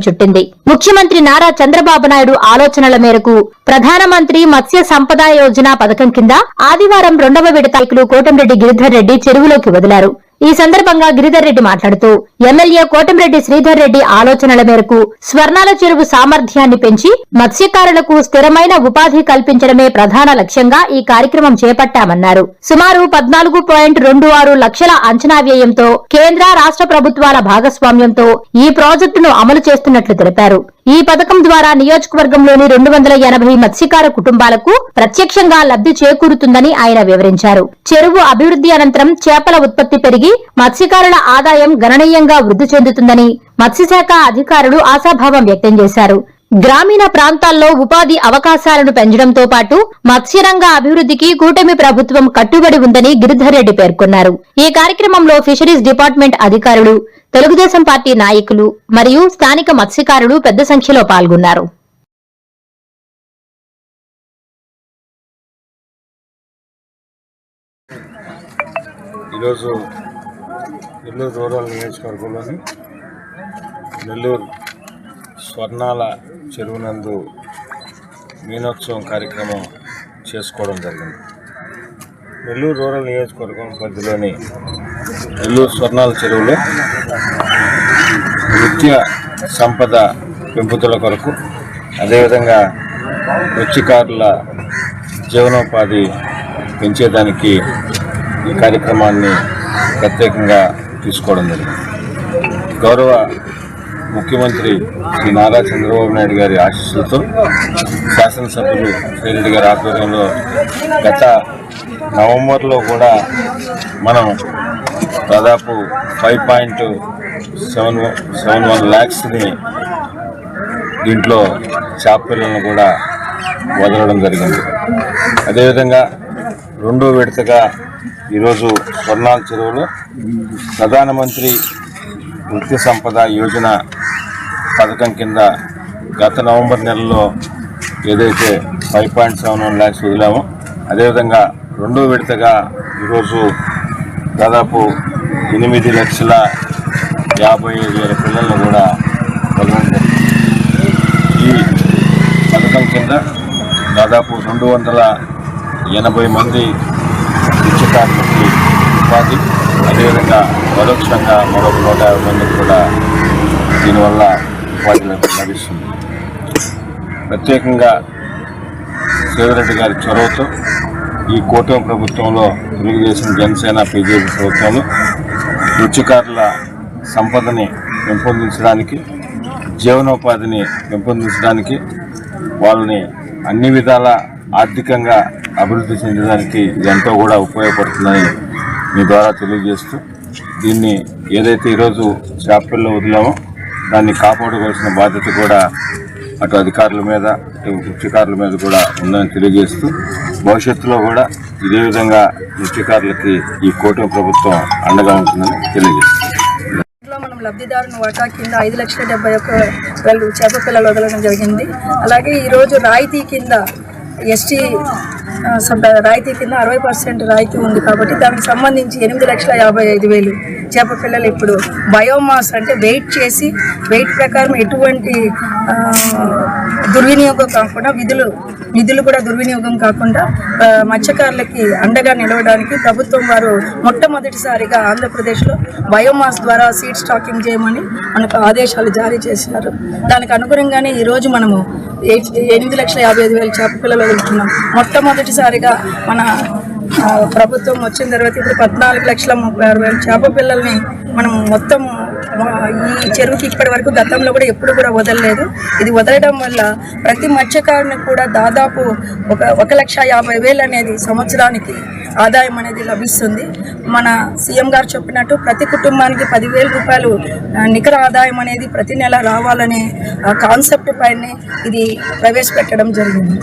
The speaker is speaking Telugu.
చుట్టింది. ముఖ్యమంత్రి నారా చంద్రబాబు నాయుడు ఆలోచనల మేరకు ప్రధానమంత్రి మత్స్య సంపద యోజన పథకం కింద ఆదివారం 2వ విడత కోటంరెడ్డి గిరిధర్ రెడ్డి చెరువులోకి వదిలారు. ఈ సందర్భంగా గిరిధర్ రెడ్డి మాట్లాడుతూ ఎమ్మెల్యే కోటంరెడ్డి శ్రీధర్ రెడ్డి ఆలోచనల మేరకు స్వర్ణాల చెరువు సామర్థ్యాన్ని పెంచి మత్స్యకారులకు స్థిరమైన ఉపాధి కల్పించడమే ప్రధాన లక్ష్యంగా ఈ కార్యక్రమం చేపట్టామన్నారు. సుమారు 14.26 లక్షల అంచనా వ్యయంతో కేంద్ర రాష్ట్ర ప్రభుత్వాల భాగస్వామ్యంతో ఈ ప్రాజెక్టును అమలు చేస్తున్నట్లు తెలిపారు. ఈ పథకం ద్వారా నియోజకవర్గంలోని 280 మత్స్యకార కుటుంబాలకు ప్రత్యక్షంగా లబ్ధి చేకూరుతుందని ఆయన వివరించారు. చెరువు అభివృద్ధి అనంతరం చేపల ఉత్పత్తి పెరిగి మత్స్యకారుల ఆదాయం గణనీయంగా వృద్ధి చెందుతుందని మత్స్యశాఖ అధికారులు ఆశాభావం వ్యక్తం చేశారు. గ్రామీణ ప్రాంతాల్లో ఉపాధి అవకాశాలను పెంచడంతో పాటు మత్స్యరంగ అభివృద్ధికి కూటమి ప్రభుత్వం కట్టుబడి ఉందని గిరిధర్ రెడ్డి పేర్కొన్నారు. ఈ కార్యక్రమంలో ఫిషరీస్ డిపార్ట్మెంట్ అధికారులు, తెలుగుదేశం పార్టీ నాయకులు మరియు స్థానిక మత్స్యకారులు పెద్ద సంఖ్యలో పాల్గొన్నారు. ఈరోజు నెల్లూరు రూరల్ నియోజకవర్గంలోని నెల్లూరు స్వర్ణాల చెరువునందు మీనోత్సవం కార్యక్రమం చేసుకోవడం జరిగింది. నెల్లూరు రూరల్ నియోజకవర్గం పరిధిలోని నెల్లూరు స్వర్ణాల చెరువులో నృత్య సంపద పెంపుదల కొరకు, అదేవిధంగా మత్స్యకారుల జీవనోపాధి పెంచేదానికి ఈ కార్యక్రమాన్ని ప్రత్యేకంగా తీసుకోవడం జరిగింది. గౌరవ ముఖ్యమంత్రి శ్రీ నారా చంద్రబాబు నాయుడు గారి ఆశీస్సులతో శాసనసభ్యులు శ్రీరెడ్డి గారి ఆధ్వర్యంలో గత నవంబర్లో కూడా మనం దాదాపు 5.71 lakhsని దీంట్లో చేప పిల్లలను కూడా వదలడం జరిగింది. అదేవిధంగా 2వ విడతగా ఈరోజు స్వర్ణాల చెరువులో ప్రధానమంత్రి మత్స్య సంపద యోజన పథకం కింద గత నవంబర్ నెలలో ఏదైతే 5.71 lakhs వదిలామో, అదేవిధంగా 2వ విడతగా ఈరోజు దాదాపు 8,50,000 పిల్లలను కూడా వదలడం జరిగింది. ఈ పథకం కింద దాదాపు 280 మంది మత్స్యకారులకి ఉపాధి, అదేవిధంగా పరోక్షంగా మరొక 150 మందికి కూడా దీనివల్ల ఉపాధి లభిస్తుంది. ప్రత్యేకంగా శ్రీధర్ గారి చొరవతో ఈ కూటమి ప్రభుత్వంలో, తెలుగుదేశం, జనసేన, బీజేపీ ప్రభుత్వంలో మత్స్యకారుల సంపదని పెంపొందించడానికి, జీవనోపాధిని పెంపొందించడానికి, వాళ్ళని అన్ని విధాల ఆర్థికంగా అభివృద్ధి చెందడానికి ఎంతో కూడా ఉపయోగపడుతుందని మీ ద్వారా తెలియజేస్తూ, దీన్ని ఏదైతే ఈరోజు చేపల్లో వదిలామో దాన్ని కాపాడుకోవాల్సిన బాధ్యత కూడా అటు అధికారుల మీద, ఇటు మత్స్యకారుల మీద కూడా ఉందని తెలియజేస్తూ, భవిష్యత్తులో కూడా ఇదే విధంగా మత్స్యకారులకి ఈ కూటమి ప్రభుత్వం అండగా ఉంటుందని తెలియజేస్తుంది. మనం లబ్ధిదారుని వాటా కింద 5,71,000 చేప పిల్లలు వదలడం జరిగింది. అలాగే ఈరోజు రాయితీ కింద ఎస్టీ రాయితీ కింద 60% రాయితీ ఉంది కాబట్టి దానికి సంబంధించి 8,55,000 చేప పిల్లలు ఇప్పుడు బయోమాస్ అంటే వెయిట్ చేసి, వెయిట్ ప్రకారం ఎటువంటి దుర్వినియోగం కాకుండా, నిధులు కూడా దుర్వినియోగం కాకుండా మత్స్యకారులకి అండగా నిలవడానికి ప్రభుత్వం వారు మొట్టమొదటిసారిగా ఆంధ్రప్రదేశ్లో బయోమాస్ ద్వారా సీడ్ స్టాకింగ్ చేయమని మనకు ఆదేశాలు జారీ చేశారు. దానికి అనుగుణంగానే ఈరోజు మనము 8,55,000 చేప పిల్లలు వదులుతున్నాం. మొట్టమొదటిసారిగా మన ప్రభుత్వం వచ్చిన తర్వాత ఇప్పుడు 14,36,000 చేప పిల్లల్ని మనం మొత్తం ఈ చెరువుకి ఇప్పటి వరకు గతంలో కూడా ఎప్పుడు కూడా వదలలేదు. ఇది వదలడం వల్ల ప్రతి మత్స్యకారుని కూడా దాదాపు 1,50,000 అనేది సంవత్సరానికి ఆదాయం అనేది లభిస్తుంది. మన సీఎం గారు చెప్పినట్టు ప్రతి కుటుంబానికి 10,000 రూపాయలు నికర ఆదాయం అనేది ప్రతి నెల రావాలనే కాన్సెప్ట్ పైనే ఇది ప్రవేశపెట్టడం జరిగింది.